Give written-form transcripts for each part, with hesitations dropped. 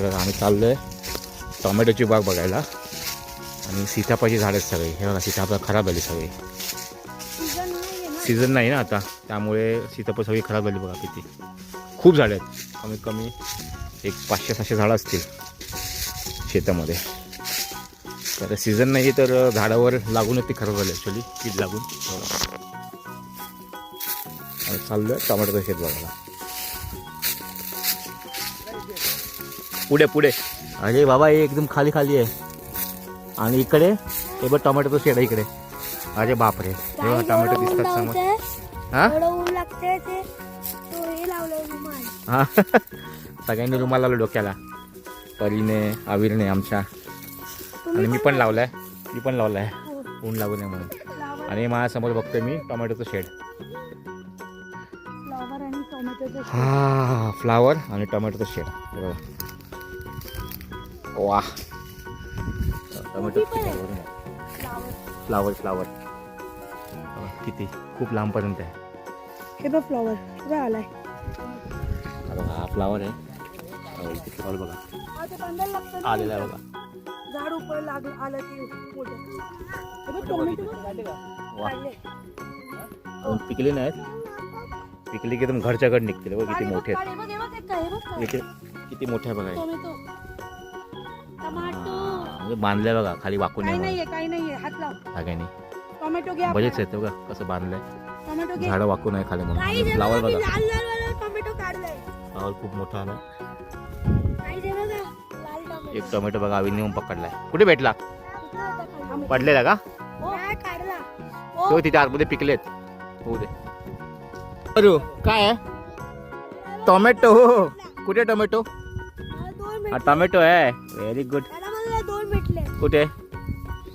तर आम्ही चाललोय टोमॅटोची बाग बघायला आणि सीताफळाची झाड आहेत सगळे. हे बघा सीताफळ खराब झाली सगळी. सीझन नाही ना आता, त्यामुळे सीताफळ सगळी खराब झाली. बघा किती खूप झाडं आहेत, कमीत कमी एक 500-600 झाडं असतील शेतामध्ये. तर सीझन नाही तर झाडावर लागूनच ती खराब झाली ॲक्च्युली, कीड लागून. चाललोय टोमॅटोचं शेत बघायला. पुढे पुढे अरे बाबा हे एकदम खाली खाली आहे. आणि इकडे हे बघ टोमॅटोचं शेड आहे इकडे. अरे बापरे, हे टोमॅटो दिसतात समोर. हा हा सगळ्यांनी रुमाल लावलं डोक्याला. परीने, आविरने आमच्या, आणि मी पण लावलाय. ऊन लागू नये म्हणून. आणि माझ्यासमोर बघतोय मी टोमॅटोचं शेड. हा फ्लावर आणि टोमॅटोचं शेड. वा टोमॅटो फ्लावर किती खूप लांबपर्यंत आहे. हे बघ फ्लॉवर आलाय. हा फ्लावर आहे. इथे फ्लावर बघा आलेला आहे बघा. झाड उपर लागलं आलं ते पिकले नाहीत. पिकले की एकदम घरच्या घड निघतील. बघ किती मोठे आहेत. किती मोठे आहे बघा. म्हणजे बांधलंय बघा खाली वाकून काही नाहीये हात लाव. सगळ्यांनी टोमॅटो घ्या. बजेच आहेत बघा कसं बांधलंय. टोमॅटो घे. झाडं वाकू नये खाली म्हणून. फ्लावर बघा टोमॅटो काढलाय. फ्लावर खूप मोठा आला. काही दे बघा लाल टोमॅटो. एक टोमॅटो बघा आम्ही नेऊन पकडलाय. कुठे भेटला? पडलेला का? काढला. तो तिथे आतमध्ये पिकलेत. हो दे. अरे काय आहे? टोमॅटो. कुठे टोमॅटो? हा टोमॅटो आहे. Very good. दोन भेटले. कुठे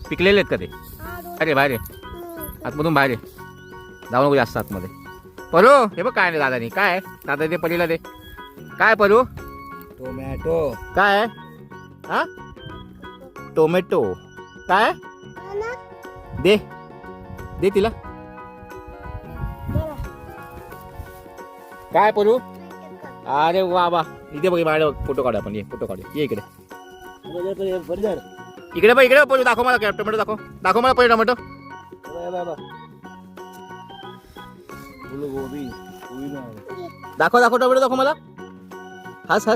पिकलेले आहेत का ते? अरे बाहेर आतमधून बाहेर जाऊ नको जास्त आतमध्ये. परू हे बघ काय नाही दादानी. काय दादा ते परीला दे. काय परू? टोमॅटो. काय हा टोमॅटो काय दे दे तिला. काय परू? अरे वा वा. इथे बघ माझ्या फोटो काढू आपण. ये फोटो काढू. ये इकडे इकडे बघ. इकडे परू दाखव मला टोमॅटो. दाखव मला पहिले टोमॅटो. दाखव टोमॅटो दाखव मला. हस